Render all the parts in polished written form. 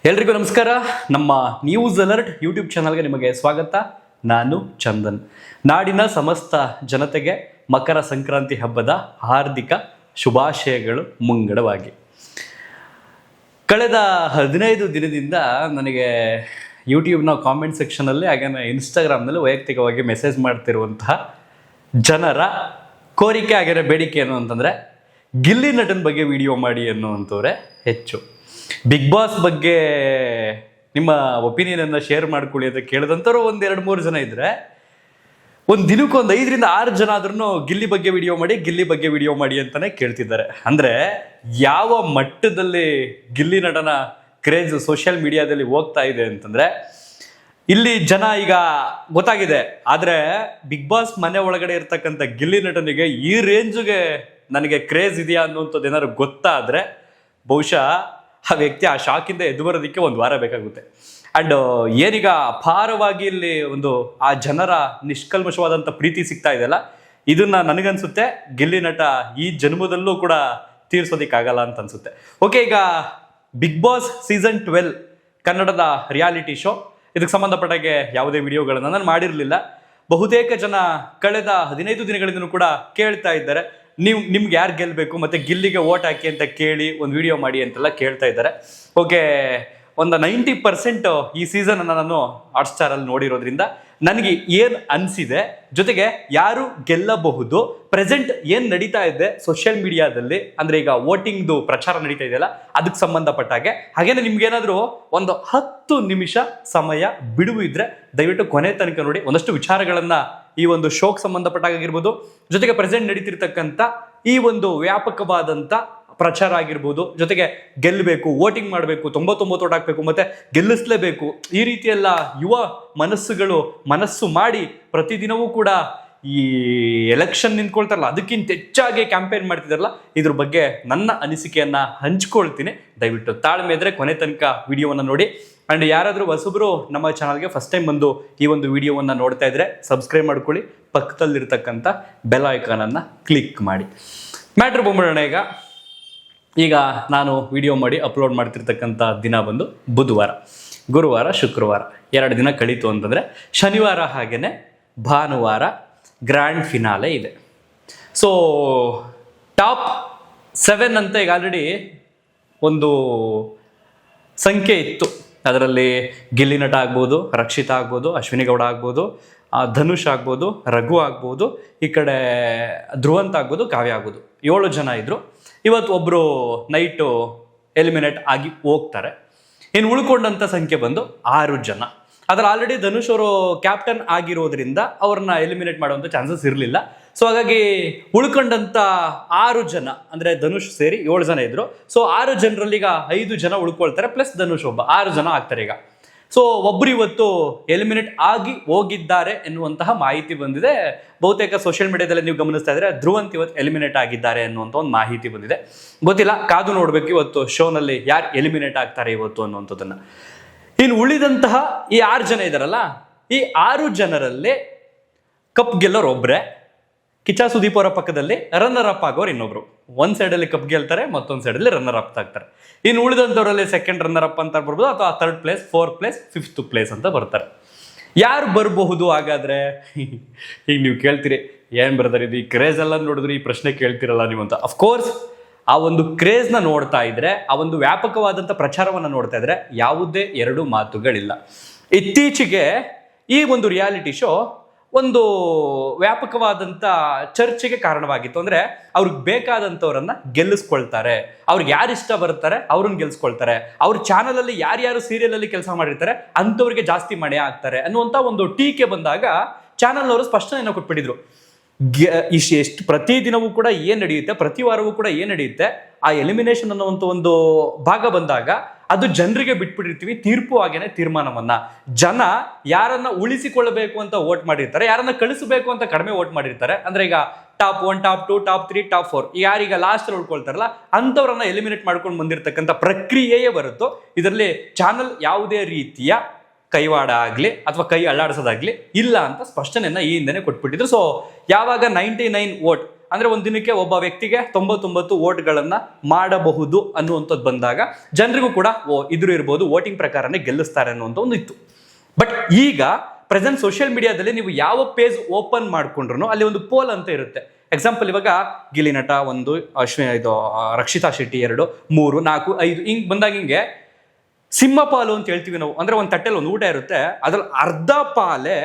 ಎಲ್ರಿಗೂ ನಮಸ್ಕಾರ. ನಮ್ಮ ನ್ಯೂಸ್ ಅಲರ್ಟ್ ಯೂಟ್ಯೂಬ್ ಚಾನಲ್ಗೆ ನಿಮಗೆ ಸ್ವಾಗತ. ನಾನು ಚಂದನ್. ನಾಡಿನ ಸಮಸ್ತ ಜನತೆಗೆ ಮಕರ ಸಂಕ್ರಾಂತಿ ಹಬ್ಬದ ಹಾರ್ದಿಕ ಶುಭಾಶಯಗಳು ಮುಂಗಡವಾಗಿ. ಕಳೆದ 15 ದಿನದಿಂದ ನನಗೆ ಯೂಟ್ಯೂಬ್ನ ಕಾಮೆಂಟ್ ಸೆಕ್ಷನಲ್ಲಿ ಹಾಗೆ ಇನ್ಸ್ಟಾಗ್ರಾಮ್ನಲ್ಲಿ ವೈಯಕ್ತಿಕವಾಗಿ ಮೆಸೇಜ್ ಮಾಡ್ತಿರುವಂತಹ ಜನರ ಕೋರಿಕೆ ಹಾಗೆ ಬೇಡಿಕೆ ಏನು ಅಂತಂದರೆ, ಗಿಲ್ಲಿ ನಟನ ಬಗ್ಗೆ ವಿಡಿಯೋ ಮಾಡಿ ಅನ್ನುವಂಥವ್ರೆ ಹೆಚ್ಚು. ಬಿಗ್ ಬಾಸ್ ಬಗ್ಗೆ ನಿಮ್ಮ ಒಪಿನಿಯನನ್ನು ಶೇರ್ ಮಾಡ್ಕೊಳ್ಳಿ ಅಂತ ಕೇಳಿದಂಥವ್ರು 1-2-3 ಜನ ಇದ್ದರೆ, ಒಂದು ದಿನಕ್ಕೆ 5-6 ಜನ ಆದ್ರೂ ಗಿಲ್ಲಿ ಬಗ್ಗೆ ವಿಡಿಯೋ ಮಾಡಿ ಅಂತಲೇ ಕೇಳ್ತಿದ್ದಾರೆ. ಅಂದರೆ ಯಾವ ಮಟ್ಟದಲ್ಲಿ ಗಿಲ್ಲಿ ನಟನ ಕ್ರೇಜ್ ಸೋಷಿಯಲ್ ಮೀಡಿಯಾದಲ್ಲಿ ಹೋಗ್ತಾ ಇದೆ ಅಂತಂದರೆ, ಇಲ್ಲಿ ಜನ ಈಗ ಗೊತ್ತಾಗಿದೆ. ಆದರೆ ಬಿಗ್ ಬಾಸ್ ಮನೆ ಒಳಗಡೆ ಇರ್ತಕ್ಕಂಥ ಗಿಲ್ಲಿ ನಟನಿಗೆ ಈ ರೇಂಜ್ಗೆ ನನಗೆ ಕ್ರೇಜ್ ಇದೆಯಾ ಅನ್ನುವಂಥದ್ದು ಏನಾದ್ರು ಗೊತ್ತಾದರೆ ಬಹುಶಃ ಆ ವ್ಯಕ್ತಿ ಆ ಶಾಕಿಂದ ಎದ್ದು ಬರೋದಕ್ಕೆ 1 ವಾರ ಬೇಕಾಗುತ್ತೆ. ಆ್ಯಂಡ್ ಏನೀಗ ಅಪಾರವಾಗಿ ಇಲ್ಲಿ ಒಂದು ಆ ಜನರ ನಿಷ್ಕಲ್ಮಶವಾದಂಥ ಪ್ರೀತಿ ಸಿಗ್ತಾ ಇದೆಯಲ್ಲ, ಇದನ್ನ ನನಗನ್ಸುತ್ತೆ ಗಿಲ್ಲಿ ನಟ ಈ ಜನ್ಮದಲ್ಲೂ ಕೂಡ ತೀರ್ಸೋದಕ್ಕಾಗಲ್ಲ ಅಂತ ಅನ್ಸುತ್ತೆ. ಓಕೆ, ಈಗ ಬಿಗ್ ಬಾಸ್ ಸೀಸನ್ 12 ಕನ್ನಡದ ರಿಯಾಲಿಟಿ ಶೋ, ಇದಕ್ಕೆ ಸಂಬಂಧಪಟ್ಟಾಗೆ ಯಾವುದೇ ವಿಡಿಯೋಗಳನ್ನು ನಾನು ಮಾಡಿರಲಿಲ್ಲ. ಬಹುತೇಕ ಜನ ಕಳೆದ 15 ದಿನಗಳಿಂದಲೂ ಕೂಡ ಕೇಳ್ತಾ ಇದ್ದಾರೆ, ನಿಮ್ಗೆ ಯಾರು ಗೆಲ್ಲಬೇಕು ಮತ್ತು ಗಿಲ್ಲಿಗೆ ವೋಟ್ ಹಾಕಿ ಅಂತ ಕೇಳಿ ಒಂದು ವಿಡಿಯೋ ಮಾಡಿ ಅಂತೆಲ್ಲ ಕೇಳ್ತಾ ಇದ್ದಾರೆ. ಓಕೆ, ಒಂದು 90% ಈ ಸೀಸನನ್ನು ನಾನು ಹಾಟ್ಸ್ಟಾರಲ್ಲಿ ನೋಡಿರೋದ್ರಿಂದ ನನಗೆ ಏನು ಅನಿಸಿದೆ, ಜೊತೆಗೆ ಯಾರು ಗೆಲ್ಲಬಹುದು, ಪ್ರೆಸೆಂಟ್ ಏನು ನಡೀತಾ ಇದೆ ಸೋಷಿಯಲ್ ಮೀಡಿಯಾದಲ್ಲಿ, ಅಂದರೆ ಈಗ ವೋಟಿಂಗ್ದು ಪ್ರಚಾರ ನಡೀತಾ ಇದೆಯಲ್ಲ ಅದಕ್ಕೆ ಸಂಬಂಧಪಟ್ಟಾಗೆ, ಹಾಗೇನೆ ನಿಮ್ಗೇನಾದರೂ ಒಂದು 10 ನಿಮಿಷ ಸಮಯ ಬಿಡುವು ಇದ್ದರೆ ದಯವಿಟ್ಟು ಕೊನೆ ತನಕ ನೋಡಿ. ಒಂದಷ್ಟು ವಿಚಾರಗಳನ್ನು ಈ ಒಂದು ಶೋಕ್ ಸಂಬಂಧಪಟ್ಟಾಗಿರ್ಬೋದು, ಜೊತೆಗೆ ಪ್ರೆಸೆಂಟ್ ನಡೀತಿರ್ತಕ್ಕಂಥ ಈ ಒಂದು ವ್ಯಾಪಕವಾದಂಥ ಪ್ರಚಾರ ಆಗಿರ್ಬೋದು, ಜೊತೆಗೆ ಗೆಲ್ಲಬೇಕು, ವೋಟಿಂಗ್ ಮಾಡಬೇಕು, 99 ಓಟ್ ಹಾಕಬೇಕು, ಮತ್ತೆ ಗೆಲ್ಲಿಸಲೇಬೇಕು, ಈ ರೀತಿಯೆಲ್ಲ ಯುವ ಮನಸ್ಸು ಮಾಡಿ ಪ್ರತಿದಿನವೂ ಕೂಡ ಈ ಎಲೆಕ್ಷನ್ ನಿಂತ್ಕೊಳ್ತಾರಲ್ಲ ಅದಕ್ಕಿಂತ ಹೆಚ್ಚಾಗಿ ಕ್ಯಾಂಪೇನ್ ಮಾಡ್ತಿದಾರಲ್ಲ, ಇದ್ರ ಬಗ್ಗೆ ನನ್ನ ಅನಿಸಿಕೆಯನ್ನ ಹಂಚ್ಕೊಳ್ತೀನಿ. ದಯವಿಟ್ಟು ತಾಳ್ಮೆ ಇದ್ರೆ ಕೊನೆ ತನಕ ವಿಡಿಯೋವನ್ನು ನೋಡಿ. ಆ್ಯಂಡ್ ಯಾರಾದರೂ ಹೊಸಬರು ನಮ್ಮ ಚಾನಲ್ಗೆ ಫಸ್ಟ್ ಟೈಮ್ ಬಂದು ಈ ಒಂದು ವಿಡಿಯೋವನ್ನು ನೋಡ್ತಾ ಇದ್ರೆ ಸಬ್ಸ್ಕ್ರೈಬ್ ಮಾಡ್ಕೊಳ್ಳಿ, ಪಕ್ಕದಲ್ಲಿರ್ತಕ್ಕಂಥ ಬೆಲ್ ಐಕಾನನ್ನು ಕ್ಲಿಕ್ ಮಾಡಿ. ಮ್ಯಾಟ್ರ್ ಬಂದ್ಬಿಡೋಣ. ಈಗ ನಾನು ವಿಡಿಯೋ ಮಾಡಿ ಅಪ್ಲೋಡ್ ಮಾಡ್ತಿರ್ತಕ್ಕಂಥ ದಿನ ಬಂದು ಬುಧವಾರ, ಗುರುವಾರ, ಶುಕ್ರವಾರ 2 ದಿನ ಕಳೀತು ಅಂತಂದರೆ ಶನಿವಾರ ಹಾಗೆಯೇ ಭಾನುವಾರ ಗ್ರ್ಯಾಂಡ್ ಫಿನಾಲೆ ಇದೆ. ಸೊ ಟಾಪ್ 7 ಅಂತ ಈಗ ಆಲ್ರೆಡಿ ಒಂದು ಸಂಖ್ಯೆ ಇತ್ತು. ಅದರಲ್ಲಿ ಗಿಲ್ಲಿ ನಟ ಆಗ್ಬೋದು, ರಕ್ಷಿತಾ ಆಗ್ಬೋದು, ಅಶ್ವಿನಿ ಗೌಡ ಆಗ್ಬೋದು, ಧನುಷ್ ಆಗ್ಬೋದು, ರಘು ಆಗ್ಬೋದು, ಈ ಕಡೆ ಧ್ರುವಂತ ಆಗ್ಬೋದು, ಕಾವ್ಯ ಆಗ್ಬೋದು, 7 ಜನ ಇದ್ದರು. ಇವತ್ತು ಒಬ್ಬರು ನೈಟು ಎಲಿಮಿನೇಟ್ ಆಗಿ ಹೋಗ್ತಾರೆ. ಇನ್ನು ಉಳ್ಕೊಂಡಂಥ ಸಂಖ್ಯೆ ಬಂದು 6 ಜನ. ಅದರಲ್ಲಿ ಆಲ್ರೆಡಿ ಧನುಷ್ ಅವರು ಕ್ಯಾಪ್ಟನ್ ಆಗಿರೋದ್ರಿಂದ ಅವ್ರನ್ನ ಎಲಿಮಿನೇಟ್ ಮಾಡುವಂಥ ಚಾನ್ಸಸ್ ಇರಲಿಲ್ಲ. ಸೊ ಹಾಗಾಗಿ ಉಳ್ಕೊಂಡಂಥ 6 ಜನ, ಅಂದರೆ ಧನುಷ್ ಸೇರಿ 7 ಜನ ಇದ್ರು. ಸೊ 6 ಜನರಲ್ಲಿ ಈಗ 5 ಜನ ಉಳ್ಕೊಳ್ತಾರೆ, ಪ್ಲಸ್ ಧನುಷ್ ಒಬ್ಬ, 6 ಜನ ಆಗ್ತಾರೆ ಈಗ. ಸೊ ಒಬ್ಬರು ಇವತ್ತು ಎಲಿಮಿನೇಟ್ ಆಗಿ ಹೋಗಿದ್ದಾರೆ ಎನ್ನುವಂತಹ ಮಾಹಿತಿ ಬಂದಿದೆ. ಬಹುತೇಕ ಸೋಷಿಯಲ್ ಮೀಡಿಯಾದಲ್ಲಿ ನೀವು ಗಮನಿಸ್ತಾ ಇದ್ರೆ ಧ್ರುವಂತ್ ಇವತ್ತು ಎಲಿಮಿನೇಟ್ ಆಗಿದ್ದಾರೆ ಅನ್ನುವಂಥ ಒಂದು ಮಾಹಿತಿ ಬಂದಿದೆ. ಗೊತ್ತಿಲ್ಲ, ಕಾದು ನೋಡ್ಬೇಕು ಇವತ್ತು ಶೋನಲ್ಲಿ ಯಾರು ಎಲಿಮಿನೇಟ್ ಆಗ್ತಾರೆ ಇವತ್ತು ಅನ್ನುವಂಥದ್ದನ್ನು. ಇನ್ನು ಉಳಿದಂತಹ ಈ 6 ಜನ ಇದಾರಲ್ಲ, ಈ 6 ಜನರಲ್ಲಿ ಕಪ್ ಗೆಲ್ಲೋರು ಒಬ್ರೆ, ಕಿಚ್ಚ ಸುದೀಪ್ ಅವರ ಪಕ್ಕದಲ್ಲಿ ರನ್ನರ್ ಅಪ್ ಆಗೋರು ಇನ್ನೊಬ್ರು. ಒಂದು ಸೈಡಲ್ಲಿ ಕಪ್ ಗೆಲ್ತಾರೆ, ಮತ್ತೊಂದು ಸೈಡಲ್ಲಿ ರನ್ನರ್ ಅಪ್ ಆಗ್ತಾರೆ. ಇನ್ನು ಉಳಿದಂಥವರಲ್ಲಿ ಸೆಕೆಂಡ್ ರನ್ನರ್ ಅಪ್ ಅಂತ ಬರ್ಬೋದು, ಅಥವಾ 3rd place, 4th place, 5th place ಅಂತ ಬರ್ತಾರೆ. ಯಾರು ಬರಬಹುದು ಹಾಗಾದ್ರೆ? ಈಗ ನೀವು ಕೇಳ್ತೀರಿ, ಏನು ಬರ್ತಾರೆ ಇದು, ಈ ಕ್ರೇಜ್ ಎಲ್ಲ ನೋಡಿದ್ರೆ ಈ ಪ್ರಶ್ನೆ ಕೇಳ್ತಿರಲ್ಲ ನೀವು ಅಂತ. ಅಫ್ಕೋರ್ಸ್ ಆ ಒಂದು ಕ್ರೇಜ್ನ ನೋಡ್ತಾ ಇದ್ರೆ, ಆ ಒಂದು ವ್ಯಾಪಕವಾದಂಥ ಪ್ರಚಾರವನ್ನು ನೋಡ್ತಾ ಇದ್ರೆ ಯಾವುದೇ 2 ಮಾತುಗಳಿಲ್ಲ. ಇತ್ತೀಚೆಗೆ ಈ ಒಂದು ರಿಯಾಲಿಟಿ ಶೋ ಒಂದು ವ್ಯಾಪಕವಾದಂಥ ಚರ್ಚೆಗೆ ಕಾರಣವಾಗಿತ್ತು. ಅಂದರೆ ಅವ್ರಿಗೆ ಬೇಕಾದಂಥವ್ರನ್ನ ಗೆಲ್ಲಿಸ್ಕೊಳ್ತಾರೆ, ಅವ್ರಿಗೆ ಯಾರು ಇಷ್ಟ ಬರ್ತಾರೆ ಅವ್ರನ್ನ ಗೆಲ್ಲಿಸ್ಕೊಳ್ತಾರೆ, ಅವ್ರ ಚಾನಲಲ್ಲಿ ಯಾರ್ಯಾರು ಸೀರಿಯಲಲ್ಲಿ ಕೆಲಸ ಮಾಡಿರ್ತಾರೆ ಅಂಥವ್ರಿಗೆ ಜಾಸ್ತಿ ಮಣೆ ಆಗ್ತಾರೆ ಅನ್ನುವಂಥ ಒಂದು ಟೀಕೆ ಬಂದಾಗ ಚಾನಲ್ನವರು ಸ್ಪಷ್ಟನೆಯನ್ನು ಕೊಟ್ಬಿಟ್ಟಿದ್ರು. ಎಷ್ಟು ಪ್ರತಿದಿನವೂ ಕೂಡ ಏನು ನಡೆಯುತ್ತೆ, ಪ್ರತಿ ವಾರವೂ ಕೂಡ ಏನು ನಡೆಯುತ್ತೆ, ಆ ಎಲಿಮಿನೇಷನ್ ಅನ್ನುವಂಥ ಒಂದು ಭಾಗ ಬಂದಾಗ ಅದು ಜನರಿಗೆ ಬಿಟ್ಬಿಟ್ಟಿರ್ತೀವಿ, ತೀರ್ಪು ಹಾಗೇನೆ ತೀರ್ಮಾನವನ್ನ. ಜನ ಯಾರನ್ನ ಉಳಿಸಿಕೊಳ್ಳಬೇಕು ಅಂತ ವೋಟ್ ಮಾಡಿರ್ತಾರೆ, ಯಾರನ್ನ ಕಳಿಸಬೇಕು ಅಂತ ಕಡಿಮೆ ವೋಟ್ ಮಾಡಿರ್ತಾರೆ. ಅಂದ್ರೆ ಈಗ ಟಾಪ್ 1, ಟಾಪ್ 2, ಟಾಪ್ 3, ಟಾಪ್ 4 ಯಾರೀಗ ಲಾಸ್ಟ್ ಅಲ್ಲಿ ಉಳ್ಕೊಳ್ತಾರಲ್ಲ ಅಂಥವ್ರನ್ನ ಎಲಿಮಿನೇಟ್ ಮಾಡ್ಕೊಂಡು ಬಂದಿರತಕ್ಕಂಥ ಪ್ರಕ್ರಿಯೆಯೇ ಬರುತ್ತೋ. ಇದರಲ್ಲಿ ಚಾನಲ್ ಯಾವುದೇ ರೀತಿಯ ಕೈವಾಡ ಆಗಲಿ ಅಥವಾ ಕೈ ಅಳ್ಳಾಡಿಸೋದಾಗ್ಲಿ ಇಲ್ಲ ಅಂತ ಸ್ಪಷ್ಟನೆಯನ್ನ ಈ ಹಿಂದೆನೆ ಕೊಟ್ಬಿಟ್ಟಿದ್ರು. ಸೊ ಯಾವಾಗ 99 ವೋಟ್ ಅಂದ್ರೆ ಒಂದು ದಿನಕ್ಕೆ ಒಬ್ಬ ವ್ಯಕ್ತಿಗೆ 99 ವೋಟ್ಗಳನ್ನ ಮಾಡಬಹುದು ಅನ್ನುವಂಥದ್ದು ಬಂದಾಗ ಜನರಿಗೂ ಕೂಡ ಇದ್ರು ಇರ್ಬೋದು, ವೋಟಿಂಗ್ ಪ್ರಕಾರನೇ ಗೆಲ್ಲಿಸ್ತಾರೆ ಅನ್ನುವಂಥ ಒಂದು ಇತ್ತು. ಬಟ್ ಈಗ ಪ್ರೆಸೆಂಟ್ ಸೋಷಿಯಲ್ ಮೀಡಿಯಾದಲ್ಲಿ ನೀವು ಯಾವ ಪೇಜ್ ಓಪನ್ ಮಾಡ್ಕೊಂಡ್ರು ಅಲ್ಲಿ ಒಂದು ಪೋಲ್ ಅಂತ ಇರುತ್ತೆ. ಎಕ್ಸಾಂಪಲ್ ಇವಾಗ ಗಿಲ್ಲಿ ನಟ 1, ರಕ್ಷಿತಾ ಶೆಟ್ಟಿ 2, 3, 4, 5 ಹಿಂಗ್ ಬಂದಾಗ ಹಿಂಗೆ ಸಿಂಹಪಾಲು ಅಂತ ಹೇಳ್ತೀವಿ ನಾವು. ಅಂದ್ರೆ ಒಂದು ತಟ್ಟೆಲಿ ಒಂದು ಊಟ ಇರುತ್ತೆ, ಅದ್ರಲ್ಲಿ ಅರ್ಧ ಪಾಲೆ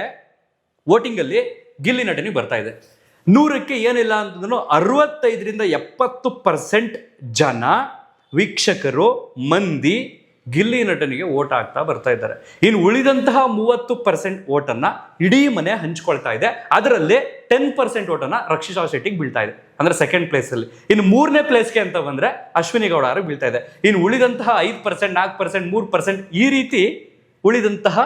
ವೋಟಿಂಗ್ ಅಲ್ಲಿ ಗಿಲ್ಲಿ ನಟನಿಗೆ ಬರ್ತಾ ಇದೆ. 100ಕ್ಕೆ ಏನಿಲ್ಲ ಅಂತಂದ್ರೂ 65-70% ಜನ ವೀಕ್ಷಕರು ಮಂದಿ ಗಿಲ್ಲಿ ನಟನಿಗೆ ಓಟ್ ಹಾಕ್ತಾ ಬರ್ತಾ ಇದ್ದಾರೆ. ಇನ್ನು ಉಳಿದಂತಹ 30% ಓಟನ್ನ ಇಡೀ ಮನೆ ಹಂಚ್ಕೊಳ್ತಾ ಇದೆ. ಅದರಲ್ಲಿ 10% ಓಟನ್ನ ರಕ್ಷಿತಾ ಶೆಟ್ಟಿಗೆ ಬೀಳ್ತಾ ಇದೆ, ಅಂದ್ರೆ ಸೆಕೆಂಡ್ ಪ್ಲೇಸ್ ಅಲ್ಲಿ. ಇನ್ನು 3ನೇ ಪ್ಲೇಸ್ಗೆ ಅಂತ ಬಂದ್ರೆ ಅಶ್ವಿನಿ ಗೌಡ ಅವ್ರಿಗೆ ಬೀಳ್ತಾ ಇದೆ. ಇನ್ನು ಉಳಿದಂತಹ 5%, 4%, 3% ಈ ರೀತಿ ಉಳಿದಂತಹ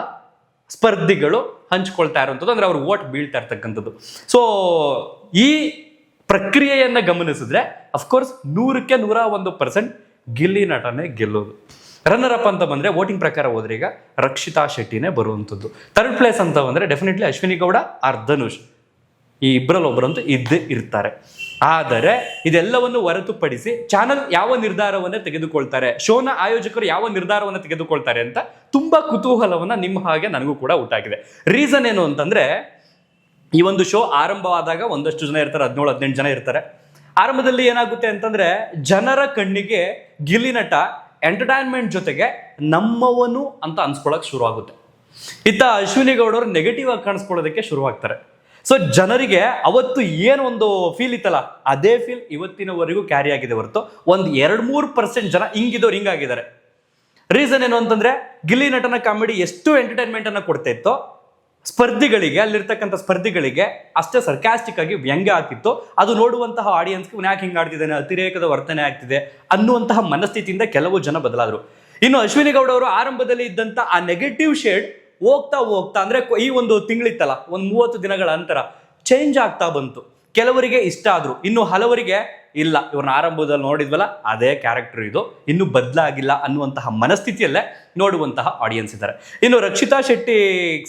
ಸ್ಪರ್ಧಿಗಳು ಹಂಚ್ಕೊಳ್ತಾ ಇರುವಂಥದ್ದು, ಅಂದ್ರೆ ಅವ್ರ ಓಟ್ ಬೀಳ್ತಾ ಇರ್ತಕ್ಕಂಥದ್ದು. ಸೊ ಈ ಪ್ರಕ್ರಿಯೆಯನ್ನ ಗಮನಿಸಿದ್ರೆ ಅಫ್ಕೋರ್ಸ್ 100ಕ್ಕೆ 101% ಗಿಲ್ಲಿ ನಟನೆ ಗೆಲ್ಲೋದು. ರನ್ನರ್ ಅಪ್ ಅಂತ ಬಂದ್ರೆ ವೋಟಿಂಗ್ ಪ್ರಕಾರ ಹೋದ್ರೆ ಈಗ ರಕ್ಷಿತಾ ಶೆಟ್ಟಿನೇ ಬರುವಂಥದ್ದು. ಥರ್ಡ್ ಪ್ಲೇಸ್ ಅಂತ ಬಂದ್ರೆ ಡೆಫಿನೆಟ್ಲಿ ಅಶ್ವಿನಿ ಗೌಡ ಆರ್ ಧನುಷ್, ಈ ಇಬ್ಬರಲ್ಲಿ ಒಬ್ಬರಂತೂ ಇದ್ದೇ ಇರ್ತಾರೆ. ಆದರೆ ಇದೆಲ್ಲವನ್ನು ಹೊರತುಪಡಿಸಿ ಚಾನಲ್ ಯಾವ ನಿರ್ಧಾರವನ್ನ ತೆಗೆದುಕೊಳ್ತಾರೆ, ಶೋನ ಆಯೋಜಕರು ಯಾವ ನಿರ್ಧಾರವನ್ನ ತೆಗೆದುಕೊಳ್ತಾರೆ ಅಂತ ತುಂಬಾ ಕುತೂಹಲವನ್ನ ನಿಮ್ಮ ಹಾಗೆ ನನಗೂ ಕೂಡ ಉಂಟಾಗಿದೆ. ರೀಸನ್ ಏನು ಅಂತಂದ್ರೆ, ಈ ಒಂದು ಶೋ ಆರಂಭವಾದಾಗ ಒಂದಷ್ಟು ಜನ ಇರ್ತಾರೆ, 17-18 ಜನ ಇರ್ತಾರೆ. ಆರಂಭದಲ್ಲಿ ಏನಾಗುತ್ತೆ ಅಂತಂದ್ರೆ ಜನರ ಕಣ್ಣಿಗೆ ಗಿಲ್ಲಿ ನಟ ಎಂಟರ್ಟೈನ್ಮೆಂಟ್ ಜೊತೆಗೆ ನಮ್ಮವನು ಅಂತ ಅನ್ಸ್ಕೊಳಕ್ ಶುರು ಆಗುತ್ತೆ. ಇತ್ತ ಅಶ್ವಿನಿ ಗೌಡರು ನೆಗೆಟಿವ್ ಆಗಿ ಕಾಣಿಸ್ಕೊಳ್ಳೋದಕ್ಕೆ ಶುರು ಆಗ್ತಾರೆ. ಸೊ ಜನರಿಗೆ ಅವತ್ತು ಏನು ಒಂದು ಫೀಲ್ ಇತ್ತಲ್ಲ, ಅದೇ ಫೀಲ್ ಇವತ್ತಿನವರೆಗೂ ಕ್ಯಾರಿ ಆಗಿದೆ ಹೊರತು 1-2-3% ಜನ ಹಿಂಗಿದವ್ರು ಹಿಂಗಾಗಿದ್ದಾರೆ. ರೀಸನ್ ಏನು ಅಂತಂದ್ರೆ, ಗಿಲ್ಲಿ ನಟನ ಕಾಮಿಡಿ ಎಷ್ಟು ಎಂಟರ್ಟೈನ್ಮೆಂಟ್ ಅನ್ನ ಕೊಡ್ತಾ ಇತ್ತೋ ಸ್ಪರ್ಧಿಗಳಿಗೆ, ಅಲ್ಲಿರ್ತಕ್ಕಂಥ ಸ್ಪರ್ಧಿಗಳಿಗೆ ಅಷ್ಟೇ ಸರ್ಕಾಸ್ಟಿಕ್ ಆಗಿ ವ್ಯಂಗ್ಯ ಆಗ್ತಿತ್ತು. ಅದು ನೋಡುವಂತಹ ಆಡಿಯನ್ಸ್ಗೆ ಯಾಕೆ ಹಿಂಗೆ ಆಡ್ತಿದ್ದಾನೆ, ಅತಿರೇಕದ ವರ್ತನೆ ಆಗ್ತಿದೆ ಅನ್ನುವಂತಹ ಮನಸ್ಥಿತಿಯಿಂದ ಕೆಲವು ಜನ ಬದಲಾದರು. ಇನ್ನು ಅಶ್ವಿನಿ ಗೌಡ ಅವರು ಆರಂಭದಲ್ಲಿ ಇದ್ದಂತ ಆ ನೆಗೆಟಿವ್ ಶೇಡ್ ಹೋಗ್ತಾ ಅಂದ್ರೆ ಈ ಒಂದು ತಿಂಗಳಿತ್ತಲ್ಲ, ಒಂದು 30 ದಿನಗಳ ನಂತರ ಚೇಂಜ್ ಆಗ್ತಾ ಬಂತು. ಕೆಲವರಿಗೆ ಇಷ್ಟ ಆದ್ರು, ಇನ್ನು ಹಲವರಿಗೆ ಇಲ್ಲ, ಇವ್ರನ್ನ ಆರಂಭದಲ್ಲಿ ನೋಡಿದ್ವಲ್ಲ ಅದೇ ಕ್ಯಾರೆಕ್ಟರ್ ಇದು, ಇನ್ನು ಬದಲಾಗಿಲ್ಲ ಅನ್ನುವಂತಹ ಮನಸ್ಥಿತಿಯಲ್ಲೇ ನೋಡುವಂತಹ ಆಡಿಯನ್ಸ್ ಇದ್ದಾರೆ. ಇನ್ನು ರಕ್ಷಿತಾ ಶೆಟ್ಟಿ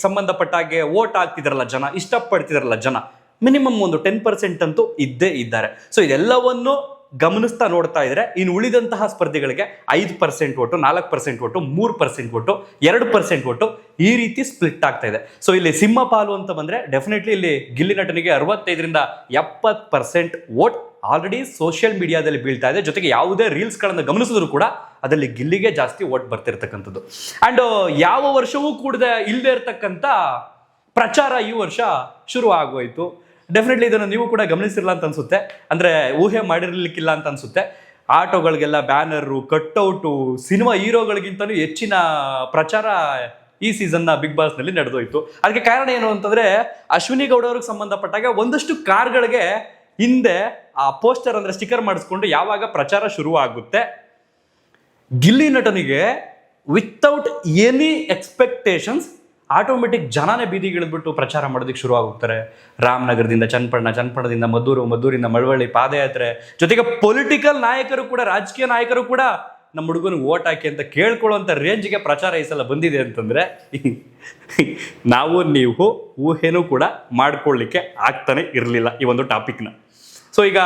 ಸಂಬಂಧಪಟ್ಟ ಹಾಗೆ ವೋಟ್ ಆಗ್ತಿದಾರಲ್ಲ ಜನ, ಇಷ್ಟಪಡ್ತಿದಾರಲ್ಲ ಜನ, ಮಿನಿಮಮ್ ಒಂದು 10% ಅಂತೂ ಇದ್ದೇ ಇದ್ದಾರೆ. ಸೊ ಇದೆಲ್ಲವನ್ನು ಗಮನಿಸ್ತಾ ನೋಡ್ತಾ ಇದ್ರೆ ಇನ್ನು ಉಳಿದಂತಹ ಸ್ಪರ್ಧಿಗಳಿಗೆ 5% ಓಟು, 4% ಓಟು, 3% ಓಟು, 2% ಓಟು ಈ ರೀತಿ ಸ್ಪ್ಲಿಟ್ ಆಗ್ತಾ ಇದೆ. ಸೊ ಇಲ್ಲಿ ಸಿಂಹಪಾಲು ಅಂತ ಬಂದ್ರೆ ಡೆಫಿನೆಟ್ಲಿ ಇಲ್ಲಿ ಗಿಲ್ಲಿ ನಟನಿಗೆ 65-70% ವೋಟ್ ಆಲ್ರೆಡಿ ಸೋಷಿಯಲ್ ಮೀಡಿಯಾದಲ್ಲಿ ಬೀಳ್ತಾ ಇದೆ. ಜೊತೆಗೆ ಯಾವುದೇ ರೀಲ್ಸ್ ಗಳನ್ನ ಗಮನಿಸಿದ್ರು ಕೂಡ ಅದರಲ್ಲಿ ಗಿಲ್ಲಿಗೆ ಜಾಸ್ತಿ ವೋಟ್ ಬರ್ತಿರ್ತಕ್ಕಂಥದ್ದು. ಅಂಡ್ ಯಾವ ವರ್ಷವೂ ಕೂಡ ಇಲ್ಲದೆ ಇರತಕ್ಕಂಥ ಪ್ರಚಾರ ಈ ವರ್ಷ ಶುರು ಆಗೋಯ್ತು. ಡೆಫಿನೆಟ್ಲಿ ಇದನ್ನು ನೀವು ಕೂಡ ಗಮನಿಸಿರಲ್ಲ ಅಂತ ಅನ್ಸುತ್ತೆ, ಅಂದ್ರೆ ಊಹೆ ಮಾಡಿರ್ಲಿಕ್ಕಿಲ್ಲ ಅಂತ ಅನ್ಸುತ್ತೆ. ಆಟೋಗಳಿಗೆಲ್ಲ ಬ್ಯಾನರು, ಕಟ್ಔಟು, ಸಿನಿಮಾ ಹೀರೋಗಳಿಗಿಂತಲೂ ಹೆಚ್ಚಿನ ಪ್ರಚಾರ ಈ ಸೀಸನ್ನ ಬಿಗ್ ಬಾಸ್ ನಲ್ಲಿ ನಡೆದೋಯ್ತು. ಅದಕ್ಕೆ ಕಾರಣ ಏನು ಅಂತಂದ್ರೆ, ಅಶ್ವಿನಿ ಗೌಡ ಅವ್ರಿಗೆ ಸಂಬಂಧಪಟ್ಟಾಗ ಒಂದಷ್ಟು ಕಾರ್ಗಳಿಗೆ ಹಿಂದೆ ಆ ಪೋಸ್ಟರ್ ಅಂದ್ರೆ ಸ್ಟಿಕರ್ ಮಾಡಿಸ್ಕೊಂಡು ಯಾವಾಗ ಪ್ರಚಾರ ಶುರು ಆಗುತ್ತೆ, ಗಿಲ್ಲಿ ನಟನಿಗೆ ವಿತೌಟ್ ಎನಿ ಎಕ್ಸ್ಪೆಕ್ಟೇಷನ್ಸ್ ಆಟೋಮೆಟಿಕ್ ಜನನೇ ಬೀದಿಗಿಳಿದ್ಬಿಟ್ಟು ಪ್ರಚಾರ ಮಾಡೋದಕ್ಕೆ ಶುರು ಆಗೋಗ್ತಾರೆ. ರಾಮನಗರದಿಂದ ಚನ್ನಪಟ್ಟಣ, ಚನ್ನಪಟ್ಟಣದಿಂದ ಮದ್ದೂರು, ಮದ್ದೂರಿಂದ ಮಳವಳ್ಳಿ ಪಾದಯಾತ್ರೆ, ಜೊತೆಗೆ ಪೊಲಿಟಿಕಲ್ ನಾಯಕರು ಕೂಡ, ರಾಜಕೀಯ ನಾಯಕರು ಕೂಡ ನಮ್ಮ ಹುಡುಗನಿಗೆ ಓಟ್ ಹಾಕಿ ಅಂತ ಕೇಳ್ಕೊಳ್ಳುವಂಥ ರೇಂಜ್ಗೆ ಪ್ರಚಾರ ಈ ಸಲ ಬಂದಿದೆ ಅಂತಂದ್ರೆ ನಾವು ನೀವು ಊಹೆನೂ ಕೂಡ ಮಾಡ್ಕೊಳ್ಳಿಕ್ಕೆ ಆಗ್ತಾನೆ ಇರಲಿಲ್ಲ ಈ ಒಂದು ಟಾಪಿಕ್ನ. ಸೊ ಈಗ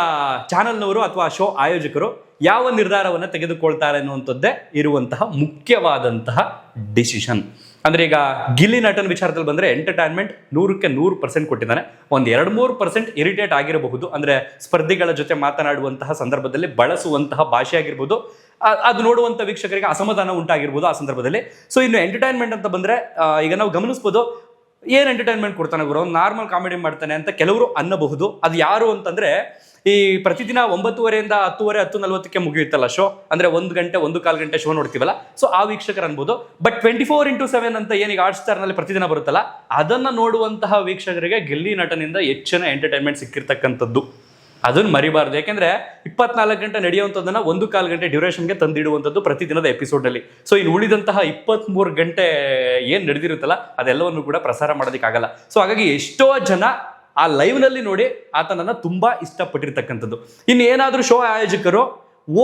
ಚಾನಲ್ನವರು ಅಥವಾ ಶೋ ಆಯೋಜಕರು ಯಾವ ನಿರ್ಧಾರವನ್ನು ತೆಗೆದುಕೊಳ್ತಾರೆ ಅನ್ನುವಂಥದ್ದೇ ಇರುವಂತಹ ಮುಖ್ಯವಾದಂತಹ ಡಿಸಿಷನ್. ಅಂದ್ರೆ ಈಗ ಗಿಲ್ಲಿ ನಟನ ವಿಚಾರದಲ್ಲಿ ಬಂದ್ರೆ ಎಂಟರ್ಟೈನ್ಮೆಂಟ್ 100ಕ್ಕೆ 100% ಕೊಟ್ಟಿದ್ದಾನೆ. 1-2-3% ಇರಿಟೇಟ್ ಆಗಿರಬಹುದು, ಅಂದ್ರೆ ಸ್ಪರ್ಧಿಗಳ ಜೊತೆ ಮಾತನಾಡುವಂತಹ ಸಂದರ್ಭದಲ್ಲಿ ಬಳಸುವಂತಹ ಭಾಷೆ ಆಗಿರ್ಬೋದು, ಅದು ನೋಡುವಂಥ ವೀಕ್ಷಕರಿಗೆ ಅಸಮಾಧಾನ ಉಂಟಾಗಿರ್ಬೋದು ಆ ಸಂದರ್ಭದಲ್ಲಿ. ಸೊ ಇನ್ನು ಎಂಟರ್ಟೈನ್ಮೆಂಟ್ ಅಂತ ಬಂದ್ರೆ ಈಗ ನಾವು ಗಮನಿಸ್ಬೋದು, ಏನ್ ಎಂಟರ್ಟೈನ್ಮೆಂಟ್ ಕೊಡ್ತಾನೆ ಗುರು, ನಾರ್ಮಲ್ ಕಾಮಿಡಿ ಮಾಡ್ತಾನೆ ಅಂತ ಕೆಲವರು ಅನ್ನಬಹುದು. ಅದು ಯಾರು ಅಂತಂದ್ರೆ, ಈ ಪ್ರತಿದಿನ 9:30 10:30 10:40 ಮುಗಿಯುತ್ತಲ್ಲ ಶೋ, ಅಂದ್ರೆ 1 ಗಂಟೆ 1-1/4 ಗಂಟೆ ಶೋ ನೋಡ್ತೀವಲ್ಲ, ಸೊ ಆ ವೀಕ್ಷಕರು ಅನ್ಬೋದು. ಬಟ್ 24x7 ಅಂತ ಏನೀಗ ಹಾಟ್ಸ್ಟಾರ್ ನಲ್ಲಿ ಪ್ರತಿದಿನ ಬರುತ್ತಲ್ಲ, ಅದನ್ನ ನೋಡುವಂತಹ ವೀಕ್ಷಕರಿಗೆ ಗಿಲ್ಲಿ ನಟನಿಂದ ಹೆಚ್ಚಿನ ಎಂಟರ್ಟೈನ್ಮೆಂಟ್ ಸಿಕ್ಕಿರ್ತಕ್ಕಂಥದ್ದು. ಅದನ್ನ ಮರಿಬಾರ್ದು. ಯಾಕೆಂದ್ರೆ 24 ಗಂಟೆ ನಡೆಯುವಂಥದ್ದನ್ನ 1-1/4 ಗಂಟೆ ಡ್ಯೂರೇಷನ್ಗೆ ತಂದಿಡುವಂಥದ್ದು ಪ್ರತಿದಿನದ ಎಪಿಸೋಡ್ ಅಲ್ಲಿ. ಸೊ ಇನ್ನು ಉಳಿದಂತಹ 23 ಗಂಟೆ ಏನ್ ನಡೆದಿರುತ್ತಲ್ಲ ಅದೆಲ್ಲವನ್ನು ಕೂಡ ಪ್ರಸಾರ ಮಾಡೋದಕ್ಕಾಗಲ್ಲ. ಸೊ ಹಾಗಾಗಿ ಎಷ್ಟೋ ಜನ ಆ ಲೈವ್ ನಲ್ಲಿ ನೋಡಿ ಆತನನ್ನ ತುಂಬಾ ಇಷ್ಟಪಟ್ಟಿರ್ತಕ್ಕಂಥದ್ದು. ಇನ್ನು ಏನಾದ್ರೂ ಶೋ ಆಯೋಜಕರು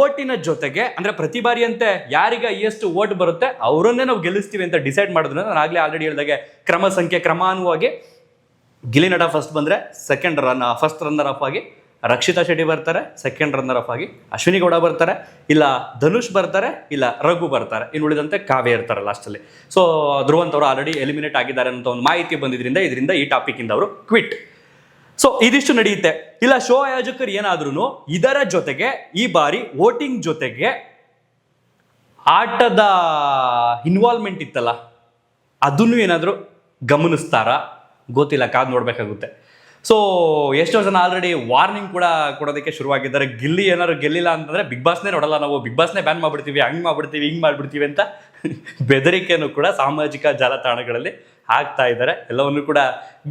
ಓಟಿನ ಜೊತೆಗೆ, ಅಂದ್ರೆ ಪ್ರತಿ ಬಾರಿಯಂತೆ ಯಾರಿಗೆ ಎಷ್ಟು ಓಟ್ ಬರುತ್ತೆ ಅವರನ್ನೇ ನಾವು ಗೆಲ್ಲಿಸ್ತೀವಿ ಅಂತ ಡಿಸೈಡ್ ಮಾಡಿದ್ರೆ, ನಾನು ಆಗ್ಲೇ ಆಲ್ರೆಡಿ ಹೇಳಿದಾಗೆ ಕ್ರಮಾನುವಾಗಿ ಗಿಲ್ಲಿ ನಟ ಫಸ್ಟ್ ಬಂದ್ರೆ ಫಸ್ಟ್ ರನ್ನರ್ ಅಪ್ ಆಗಿ ರಕ್ಷಿತಾ ಶೆಟ್ಟಿ ಬರ್ತಾರೆ, ಸೆಕೆಂಡ್ ರನ್ನರ್ ಅಪ್ ಆಗಿ ಅಶ್ವಿನಿ ಗೌಡ ಬರ್ತಾರೆ, ಇಲ್ಲ ಧನುಷ್ ಬರ್ತಾರೆ, ಇಲ್ಲ ರಘು ಬರ್ತಾರೆ, ಇನ್ನು ಉಳಿದಂತೆ ಕಾವ್ಯ ಇರ್ತಾರೆ ಲಾಸ್ಟಲ್ಲಿ. ಸೊ ಧ್ರುವಂತ್ ಅವರು ಆಲ್ರೆಡಿ ಎಲಿಮಿನೇಟ್ ಆಗಿದ್ದಾರೆ ಅಂತ ಒಂದು ಮಾಹಿತಿ ಇದರಿಂದ ಈ ಟಾಪಿಕ್ ಇಂದ ಅವರು ಕ್ವಿಟ್. ಸೊ ಇದಿಷ್ಟು ನಡೆಯುತ್ತೆ. ಇಲ್ಲ ಶೋ ಆಯೋಜಕರು ಏನಾದ್ರೂ ಇದರ ಜೊತೆಗೆ ಈ ಬಾರಿ ವೋಟಿಂಗ್ ಜೊತೆಗೆ ಆಟದ ಇನ್ವಾಲ್ವ್ಮೆಂಟ್ ಇತ್ತಲ್ಲ, ಅದನ್ನು ಏನಾದರೂ ಗಮನಿಸ್ತಾರಾ ಗೊತ್ತಿಲ್ಲ, ಕಾದು ನೋಡ್ಬೇಕಾಗುತ್ತೆ. ಸೊ ಎಷ್ಟೋ ಜನ ಆಲ್ರೆಡಿ ವಾರ್ನಿಂಗ್ ಕೂಡ ಕೊಡೋದಕ್ಕೆ ಶುರುವಾಗಿದ್ದಾರೆ. ಗಿಲ್ಲಿ ಏನಾದ್ರು ಗೆಲ್ಲಿಲ್ಲ ಅಂತಂದ್ರೆ ಬಿಗ್ ಬಾಸ್ನೇ ನೋಡಲ್ಲ, ನಾವು ಬಿಗ್ ಬಾಸ್ನೇ ಬ್ಯಾನ್ ಮಾಡ್ಬಿಡ್ತೀವಿ, ಹಂಗೆ ಮಾಡ್ಬಿಡ್ತೀವಿ, ಹಿಂಗೆ ಮಾಡ್ಬಿಡ್ತೀವಿ ಅಂತ ಬೆದರಿಕೆಯನ್ನು ಕೂಡ ಸಾಮಾಜಿಕ ಜಾಲತಾಣಗಳಲ್ಲಿ ಹಾಕ್ತಾ ಇದ್ದಾರೆ. ಎಲ್ಲವನ್ನು ಕೂಡ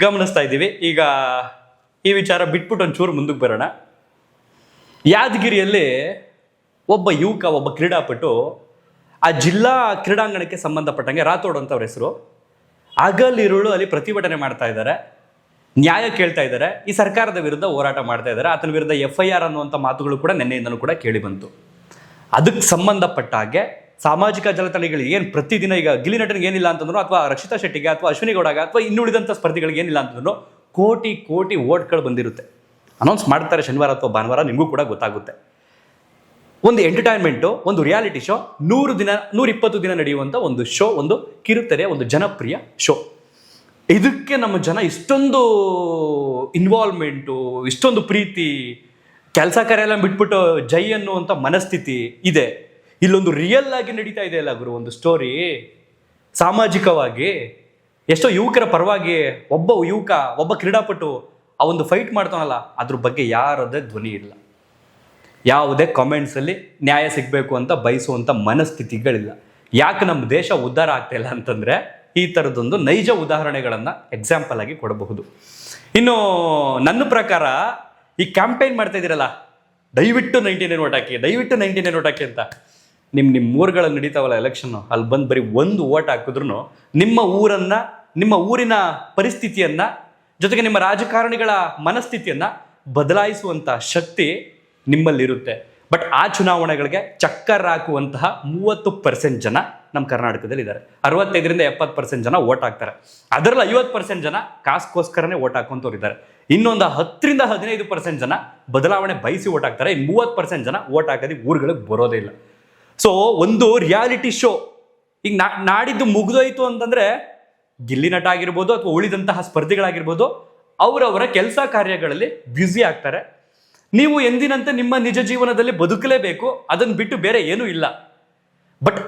ಗಮನಿಸ್ತಾ ಇದ್ದೀವಿ. ಈಗ ಈ ವಿಚಾರ ಬಿಟ್ಬಿಟ್ಟು ಒಂಚೂರು ಮುಂದಕ್ಕೆ ಬರೋಣ. ಯಾದಗಿರಿಯಲ್ಲಿ ಒಬ್ಬ ಯುವಕ, ಒಬ್ಬ ಕ್ರೀಡಾಪಟು ಆ ಜಿಲ್ಲಾ ಕ್ರೀಡಾಂಗಣಕ್ಕೆ ಸಂಬಂಧಪಟ್ಟಂಗೆ ರಾಥೋಡ್ ಅಂತ ಅವ್ರ ಹೆಸರು, ಹಗಲಿರುಳು ಅಲ್ಲಿ ಪ್ರತಿಭಟನೆ ಮಾಡ್ತಾ ಇದ್ದಾರೆ, ನ್ಯಾಯ ಕೇಳ್ತಾ ಇದ್ದಾರೆ, ಈ ಸರ್ಕಾರದ ವಿರುದ್ಧ ಹೋರಾಟ ಮಾಡ್ತಾ ಇದ್ದಾರೆ. ಆತನ ವಿರುದ್ಧ FIR ಅನ್ನುವಂಥ ಮಾತುಗಳು ಕೂಡ ನಿನ್ನೆಯಿಂದಲೂ ಕೂಡ ಕೇಳಿ ಬಂತು. ಅದಕ್ಕೆ ಸಂಬಂಧಪಟ್ಟ ಹಾಗೆ ಸಾಮಾಜಿಕ ಜಾಲತಾಣಗಳಿಗೆ ಏನು ಪ್ರತಿದಿನ ಈಗ ಗಿಲ್ಲಿ ನಟನಿಗೆ ಏನಿಲ್ಲ ಅಂತಂದ್ರು, ಅಥವಾ ರಕ್ಷಿತಾ ಶೆಟ್ಟಿಗೆ, ಅಥವಾ ಅಶ್ವಿನಿ ಗೌಡಗೆ, ಅಥವಾ ಇನ್ನುಳಿದಂಥ ಸ್ಪರ್ಧಿಗಳಿಗೆ ಏನಿಲ್ಲ ಅಂತಂದ್ರು ಕೋಟಿ ಕೋಟಿ ವೋಟ್ಗಳು ಬಂದಿರುತ್ತೆ. ಅನೌನ್ಸ್ ಮಾಡ್ತಾರೆ ಶನಿವಾರ ಅಥವಾ ಭಾನುವಾರ, ನಿಮಗೂ ಕೂಡ ಗೊತ್ತಾಗುತ್ತೆ. ಒಂದು ಎಂಟರ್ಟೈನ್ಮೆಂಟು, ಒಂದು ರಿಯಾಲಿಟಿ ಶೋ, 120 ದಿನ ನಡೆಯುವಂಥ ಒಂದು ಶೋ, ಒಂದು ಕಿರುತೆರೆ, ಒಂದು ಜನಪ್ರಿಯ ಶೋ. ಇದಕ್ಕೆ ನಮ್ಮ ಜನ ಇಷ್ಟೊಂದು ಇನ್ವಾಲ್ವ್ಮೆಂಟು, ಇಷ್ಟೊಂದು ಪ್ರೀತಿ, ಕೆಲಸ ಕಾರ್ಯ ಎಲ್ಲ ಬಿಟ್ಬಿಟ್ಟು ಜೈ ಅನ್ನುವಂಥ ಮನಸ್ಥಿತಿ ಇದೆ. ಇಲ್ಲೊಂದು ರಿಯಲ್ ಆಗಿ ನಡೀತಾ ಇದೆ ಅಲ್ಲ ಗುರು, ಒಂದು ಸ್ಟೋರಿ ಸಾಮಾಜಿಕವಾಗಿ. ಎಷ್ಟೋ ಯುವಕರ ಪರವಾಗಿ ಒಬ್ಬ ಯುವಕ, ಒಬ್ಬ ಕ್ರೀಡಾಪಟು ಆ ಒಂದು ಫೈಟ್ ಮಾಡ್ತಾನಲ್ಲ, ಅದ್ರ ಬಗ್ಗೆ ಯಾರದೇ ಧ್ವನಿ ಇಲ್ಲ. ಯಾವುದೇ ಕಾಮೆಂಟ್ಸಲ್ಲಿ ನ್ಯಾಯ ಸಿಗಬೇಕು ಅಂತ ಬಯಸುವಂಥ ಮನಸ್ಥಿತಿಗಳಿಲ್ಲ. ಯಾಕೆ ನಮ್ಮ ದೇಶ ಉದ್ಧಾರ ಆಗ್ತಾ ಇಲ್ಲ ಅಂತಂದರೆ ಈ ಥರದೊಂದು ನೈಜ ಉದಾಹರಣೆಗಳನ್ನು ಎಕ್ಸಾಂಪಲ್ ಆಗಿ ಕೊಡಬಹುದು. ಇನ್ನು ನನ್ನ ಪ್ರಕಾರ ಈ ಕ್ಯಾಂಪೇನ್ ಮಾಡ್ತಾ ಇದ್ದೀರಲ್ಲ, ದಯವಿಟ್ಟು 99 ಓಟ್ ಹಾಕಿ, ದಯವಿಟ್ಟು 99 ಓಟ್ ಹಾಕಿ ಅಂತ, ನಿಮ್ಮ ಊರುಗಳಲ್ಲಿ ನಡೀತಾವಲ್ಲ ಎಲೆಕ್ಷನ್ನು, ಅಲ್ಲಿ ಬಂದು ಬರೀ ಒಂದು ಓಟ್ ಹಾಕಿದ್ರು ನಿಮ್ಮ ಊರನ್ನು, ನಿಮ್ಮ ಊರಿನ ಪರಿಸ್ಥಿತಿಯನ್ನು, ಜೊತೆಗೆ ನಿಮ್ಮ ರಾಜಕಾರಣಿಗಳ ಮನಸ್ಥಿತಿಯನ್ನು ಬದಲಾಯಿಸುವಂಥ ಶಕ್ತಿ ನಿಮ್ಮಲ್ಲಿರುತ್ತೆ. ಬಟ್ ಆ ಚುನಾವಣೆಗಳಿಗೆ ಚಕ್ಕರ್ ಹಾಕುವಂತಹ 30% ಜನ ನಮ್ಮ ಕರ್ನಾಟಕದಲ್ಲಿ ಇದ್ದಾರೆ. 65ರಿಂದ 70% ಜನ ಓಟ್ ಹಾಕ್ತಾರೆ. ಅದರಲ್ಲಿ 50% ಜನ ಕಾಸ್ಗೋಸ್ಕರನೇ ಓಟ್ ಹಾಕುವಂಥವ್ರು ಇದ್ದಾರೆ. ಇನ್ನೊಂದು 10ರಿಂದ 15% ಜನ ಬದಲಾವಣೆ ಬಯಸಿ ಓಟ್ ಹಾಕ್ತಾರೆ. 30% ಜನ ಓಟ್ ಹಾಕೋದಕ್ಕೆ ಊರುಗಳಿಗೆ ಬರೋದೇ ಇಲ್ಲ. ಸೊ ಒಂದು ರಿಯಾಲಿಟಿ ಶೋ ಈಗ ನಾಡಿದ್ದು ಮುಗಿದೋಯ್ತು ಅಂತಂದ್ರೆ ಗಿಲ್ಲಿ ನಟ ಆಗಿರ್ಬೋದು ಅಥವಾ ಉಳಿದಂತಹ ಸ್ಪರ್ಧಿಗಳಾಗಿರ್ಬೋದು, ಅವರವರ ಕೆಲಸ ಕಾರ್ಯಗಳಲ್ಲಿ ಬ್ಯುಸಿ ಆಗ್ತಾರೆ. ನೀವು ಎಂದಿನಂತೆ ನಿಮ್ಮ ನಿಜ ಜೀವನದಲ್ಲಿ ಬದುಕಲೇಬೇಕು, ಅದನ್ನು ಬಿಟ್ಟು ಬೇರೆ ಏನೂ ಇಲ್ಲ. ಬಟ್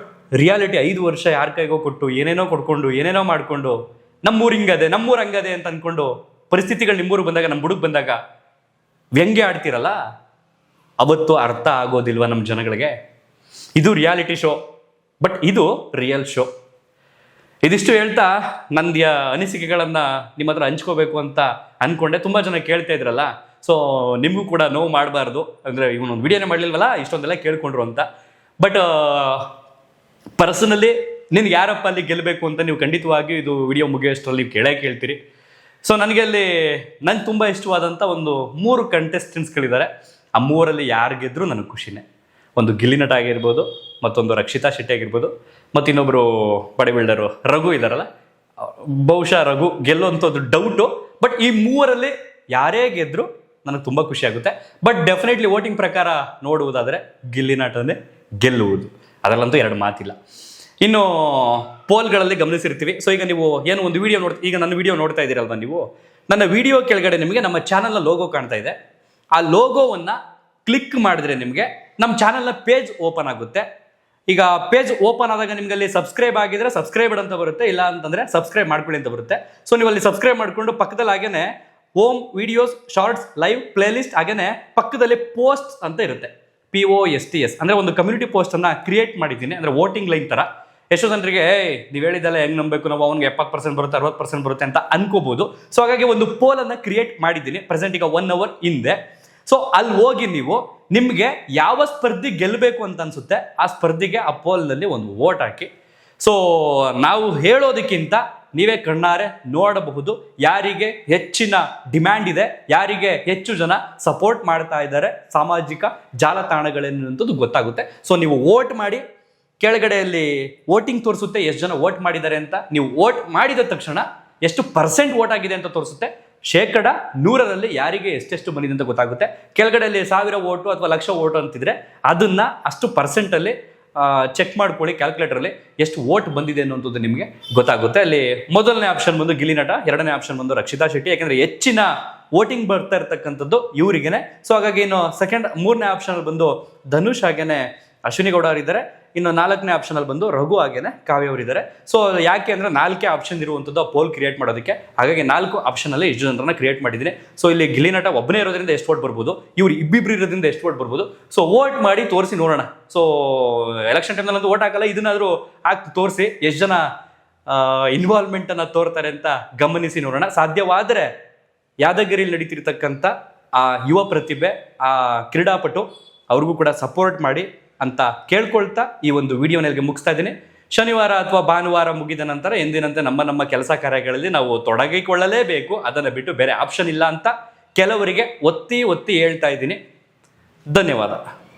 ರಿಯಾಲಿಟಿ 5 ವರ್ಷ ಯಾರ ಕೈಗೋ ಕೊಟ್ಟು ಏನೇನೋ ಕೊಡ್ಕೊಂಡು ಏನೇನೋ ಮಾಡಿಕೊಂಡು ನಮ್ಮೂರು ಹಿಂಗದೆ, ನಮ್ಮೂರು ಹಂಗದೆ ಅಂತ ಅಂದ್ಕೊಂಡು ಪರಿಸ್ಥಿತಿಗಳು ನಿಮ್ಮೂರಿಗೆ ಬಂದಾಗ, ನಮ್ಮ ಬುಡಕ್ಕೆ ಬಂದಾಗ ವ್ಯಂಗ್ಯ ಆಡ್ತಿರಲ್ಲ, ಅವತ್ತು ಅರ್ಥ ಆಗೋದಿಲ್ವ ನಮ್ಮ ಜನಗಳಿಗೆ? ಇದು ರಿಯಾಲಿಟಿ ಶೋ, ಬಟ್ ಇದು ರಿಯಲ್ ಶೋ. ಇದಿಷ್ಟು ಹೇಳ್ತಾ ನಂದು ಅನಿಸಿಕೆಗಳನ್ನು ನಿಮ್ಮ ಹತ್ರ ಹಂಚ್ಕೋಬೇಕು ಅಂತ ಅಂದ್ಕೊಂಡೆ. ತುಂಬ ಜನ ಕೇಳ್ತಾ ಇದ್ರಲ್ಲ, ಸೊ ನಿಮಗೂ ಕೂಡ ನೋವು ಮಾಡಬಾರ್ದು, ಅಂದರೆ ಇವನೊಂದು ವಿಡಿಯೋನೇ ಮಾಡಲಿಲ್ವಲ್ಲ ಇಷ್ಟೊಂದೆಲ್ಲ ಕೇಳ್ಕೊಂಡ್ರು ಅಂತ. ಬಟ್ ಪರ್ಸನಲಿ ನಿನ್ಗೆ ಯಾರಪ್ಪ ಅಲ್ಲಿ ಗೆಲ್ಲಬೇಕು ಅಂತ ನೀವು ಖಂಡಿತವಾಗಿ ಇದು ವಿಡಿಯೋ ಮುಗಿಯೋಷ್ಟರಲ್ಲಿ ನೀವು ಕೇಳ್ತೀರಿ. ಸೊ ನನಗೆ ತುಂಬ ಇಷ್ಟವಾದಂಥ ಒಂದು 3 ಕಂಟೆಸ್ಟೆಂಟ್ಸ್ಗಳಿದ್ದಾರೆ. ಆ 3ರಲ್ಲಿ ಯಾರು ಗೆದ್ದರೂ ನನಗೆ ಖುಷಿನೇ. ಒಂದು ಗಿಲ್ಲಿ ನಟ ಆಗಿರ್ಬೋದು, ಮತ್ತೊಂದು ರಕ್ಷಿತಾ ಶೆಟ್ಟಿ ಆಗಿರ್ಬೋದು, ಮತ್ತು ಇನ್ನೊಬ್ಬರು ಬಾಡಿ ಬಿಲ್ಡರು ರಘು ಇದ್ದಾರಲ್ಲ, ಬಹುಶಃ ರಘು ಗೆಲ್ಲುವಂಥದ್ದು ಡೌಟು. ಬಟ್ ಈ 3ರಲ್ಲಿ ಯಾರೇ ಗೆದ್ದರೂ ನನಗೆ ತುಂಬ ಖುಷಿ ಆಗುತ್ತೆ. ಬಟ್ ಡೆಫಿನೆಟ್ಲಿ ವೋಟಿಂಗ್ ಪ್ರಕಾರ ನೋಡುವುದಾದರೆ ಗಿಲ್ಲಿ ನಟನೇ ಗೆಲ್ಲುವುದು, ಅದರಲ್ಲಂತೂ 2 ಮಾತಿಲ್ಲ. ಇನ್ನು ಪೋಲ್ಗಳಲ್ಲಿ ಗಮನಿಸಿರ್ತೀವಿ. ಸೊ ಈಗ ನೀವು ಏನು ಒಂದು ವಿಡಿಯೋ ಈಗ ನನ್ನ ವಿಡಿಯೋ ನೋಡ್ತಾ ಇದ್ದೀರಲ್ವ, ನೀವು ನನ್ನ ವಿಡಿಯೋ ಕೆಳಗಡೆ ನಿಮಗೆ ನಮ್ಮ ಚಾನಲ್ನ ಲೋಗೋ ಕಾಣ್ತಾ ಇದೆ. ಆ ಲೋಗೋವನ್ನು ಕ್ಲಿಕ್ ಮಾಡಿದ್ರೆ ನಿಮಗೆ ನಮ್ಮ ಚಾನಲ್ನ ಪೇಜ್ ಓಪನ್ ಆಗುತ್ತೆ. ಈಗ ಪೇಜ್ ಓಪನ್ ಆದಾಗ ನಿಮ್ಗೆ ಅಲ್ಲಿ ಸಬ್ಸ್ಕ್ರೈಬ್ ಆಗಿದ್ರೆ ಸಬ್ಸ್ಕ್ರೈಬ್ ಅಂತ ಬರುತ್ತೆ, ಇಲ್ಲ ಅಂತಂದರೆ ಸಬ್ಸ್ಕ್ರೈಬ್ ಮಾಡ್ಕೊಳ್ಳಿ ಅಂತ ಬರುತ್ತೆ. ಸೊ ನೀವು ಅಲ್ಲಿ ಸಬ್ಸ್ಕ್ರೈಬ್ ಮಾಡಿಕೊಂಡು ಪಕ್ಕದಲ್ಲಿ ಹಾಗೇನೆ home, videos, shorts, live, playlist, ಹಾಗೇನೆ ಪಕ್ಕದಲ್ಲಿ ಪೋಸ್ಟ್ ಅಂತ ಇರುತ್ತೆ. POSTS ಅಂದರೆ ಒಂದು ಕಮ್ಯುನಿಟಿ ಪೋಸ್ಟನ್ನು ಕ್ರಿಯೇಟ್ ಮಾಡಿದ್ದೀನಿ. ಅಂದರೆ ವೋಟಿಂಗ್ ಲೈನ್ ಥರ. ಎಷ್ಟೋ ಜನರಿಗೆ ನೀವು ಹೇಳಿದ್ದೆಲ್ಲ ಹೆಂಗೆ ನಂಬಬೇಕು, ನಾವು ಅವ್ನಿಗೆ 70% ಬರುತ್ತೆ, 60% ಬರುತ್ತೆ ಅಂತ ಅನ್ಕೋಬೋದು. ಸೊ ಹಾಗಾಗಿ ಒಂದು ಪೋಲನ್ನು ಕ್ರಿಯೇಟ್ ಮಾಡಿದ್ದೀನಿ ಪ್ರೆಸೆಂಟ್ ಈಗ 1 ಅವರ್ ಹಿಂದೆ. ಸೊ ಅಲ್ಲಿ ಹೋಗಿ ನೀವು ನಿಮಗೆ ಯಾವ ಸ್ಪರ್ಧಿ ಗೆಲ್ಲಬೇಕು ಅಂತ ಅನ್ಸುತ್ತೆ ಆ ಸ್ಪರ್ಧಿಗೆ ಆ ಪೋಲ್ನಲ್ಲಿ ಒಂದು ವೋಟ್ ಹಾಕಿ. ಸೊ ನಾವು ಹೇಳೋದಕ್ಕಿಂತ ನೀವೇ ಕಣ್ಣಾರೆ ನೋಡಬಹುದು ಯಾರಿಗೆ ಹೆಚ್ಚಿನ ಡಿಮ್ಯಾಂಡ್ ಇದೆ, ಯಾರಿಗೆ ಹೆಚ್ಚು ಜನ ಸಪೋರ್ಟ್ ಮಾಡ್ತಾ ಇದ್ದಾರೆ ಸಾಮಾಜಿಕ ಜಾಲತಾಣಗಳೇನಂತದ್ದು ಗೊತ್ತಾಗುತ್ತೆ. ಸೊ ನೀವು ವೋಟ್ ಮಾಡಿ, ಕೆಳಗಡೆಯಲ್ಲಿ ವೋಟಿಂಗ್ ತೋರಿಸುತ್ತೆ ಎಷ್ಟು ಜನ ವೋಟ್ ಮಾಡಿದ್ದಾರೆ ಅಂತ. ನೀವು ವೋಟ್ ಮಾಡಿದ ತಕ್ಷಣ ಎಷ್ಟು % ವೋಟ್ ಆಗಿದೆ ಅಂತ ತೋರಿಸುತ್ತೆ. 100ರಲ್ಲಿ ಯಾರಿಗೆ ಎಷ್ಟೆಷ್ಟು ಬಂದಿದೆ ಅಂತ ಗೊತ್ತಾಗುತ್ತೆ. ಕೆಳಗಡೆಯಲ್ಲಿ 1000 ಓಟು ಅಥವಾ ಲಕ್ಷ ಓಟು ಅಂತಿದ್ರೆ ಅದನ್ನ ಅಷ್ಟು ಪರ್ಸೆಂಟಲ್ಲಿ ಚೆಕ್ ಮಾಡ್ಕೊಳ್ಳಿ ಕ್ಯಾಲ್ಕುಲೇಟರಲ್ಲಿ ಎಷ್ಟು ವೋಟ್ ಬಂದಿದೆ ಅನ್ನೋಂಥದ್ದು ನಿಮಗೆ ಗೊತ್ತಾಗುತ್ತೆ. ಅಲ್ಲಿ ಮೊದಲನೇ ಆಪ್ಷನ್ ಬಂದು ಗಿಲ್ಲಿ ನಟ, ಎರಡನೇ ಆಪ್ಷನ್ ಬಂದು ರಕ್ಷಿತಾ ಶೆಟ್ಟಿ, ಯಾಕಂದ್ರೆ ಹೆಚ್ಚಿನ ವೋಟಿಂಗ್ ಬರ್ತಾ ಇರ್ತಕ್ಕಂಥದ್ದು ಇವರಿಗೇನೆ. ಸೊ ಹಾಗಾಗಿ ಇನ್ನು ಮೂರನೇ ಆಪ್ಷನ್ ಅಲ್ಲಿ ಬಂದು ಧನುಷ್ ಹಾಗೇನೆ ಅಶ್ವಿನಿ ಗೌಡ ಅವರಿದ್ದಾರೆ. ಇನ್ನು 4ನೇ ಆಪ್ಷನ್ ಅಲ್ಲಿ ಬಂದು ರಘು ಹಾಗೇನೆ ಕಾವ್ಯ ಅವರಿದ್ದಾರೆ. ಸೊ ಯಾಕೆ ಅಂದ್ರೆ 4 ಆಪ್ಷನ್ ಇರುವಂಥದ್ದು ಪೋಲ್ ಕ್ರಿಯೇಟ್ ಮಾಡೋದಕ್ಕೆ, ಹಾಗಾಗಿ 4 ಆಪ್ಷನ್ ಅಲ್ಲಿ ಇಷ್ಟು ಜನರನ್ನ ಕ್ರಿಯೇಟ್ ಮಾಡಿದ್ದೀನಿ. ಸೊ ಇಲ್ಲಿ ಗಿಲ್ಲಿ ನಟ ಒಬ್ಬನೇ ಇರೋದ್ರಿಂದ ಎಷ್ಟು ವೋಟ್ ಬರ್ಬೋದು, ಇವ್ರು ಇಬ್ಬಿಬ್ರು ಇರೋದ್ರಿಂದ ಎಷ್ಟು ವೋಟ್ ಬರ್ಬೋದು. ಸೊ ವೋಟ್ ಮಾಡಿ ತೋರಿಸಿ ನೋಡೋಣ. ಸೊ ಎಲೆಕ್ಷನ್ ಟೈಮ್ನಲ್ಲಿ ಅಂತೂ ವೋಟ್ ಹಾಕಲ್ಲ, ಇದನ್ನಾದ್ರೂ ಹಾಕಿ ತೋರಿಸಿ ಎಷ್ಟು ಜನ ಇನ್ವಾಲ್ವ್ಮೆಂಟ್ ಅನ್ನ ತೋರ್ತಾರೆ ಅಂತ ಗಮನಿಸಿ ನೋಡೋಣ. ಸಾಧ್ಯವಾದರೆ ಯಾದಗಿರಿಯಲ್ಲಿ ನಡೀತಿರ್ತಕ್ಕಂಥ ಆ ಯುವ ಪ್ರತಿಭೆ, ಆ ಕ್ರೀಡಾಪಟು ಅವ್ರಿಗೂ ಕೂಡ ಸಪೋರ್ಟ್ ಮಾಡಿ ಅಂತ ಕೇಳ್ಕೊಳ್ತಾ ಈ ಒಂದು ವಿಡಿಯೋನ ಇಲ್ಲಿಗೆ ಮುಗಿಸ್ತಾ ಇದ್ದೀನಿ. ಶನಿವಾರ ಅಥವಾ ಭಾನುವಾರ ಮುಗಿದ ನಂತರ ಎಂದಿನಂತೆ ನಮ್ಮ ಕೆಲಸ ಕಾರ್ಯಗಳಲ್ಲಿ ನಾವು ತೊಡಗಿಕೊಳ್ಳಲೇಬೇಕು, ಅದನ್ನು ಬಿಟ್ಟು ಬೇರೆ ಆಪ್ಷನ್ ಇಲ್ಲ ಅಂತ ಕೆಲವರಿಗೆ ಒತ್ತಿ ಹೇಳ್ತಾ ಇದ್ದೀನಿ. ಧನ್ಯವಾದ.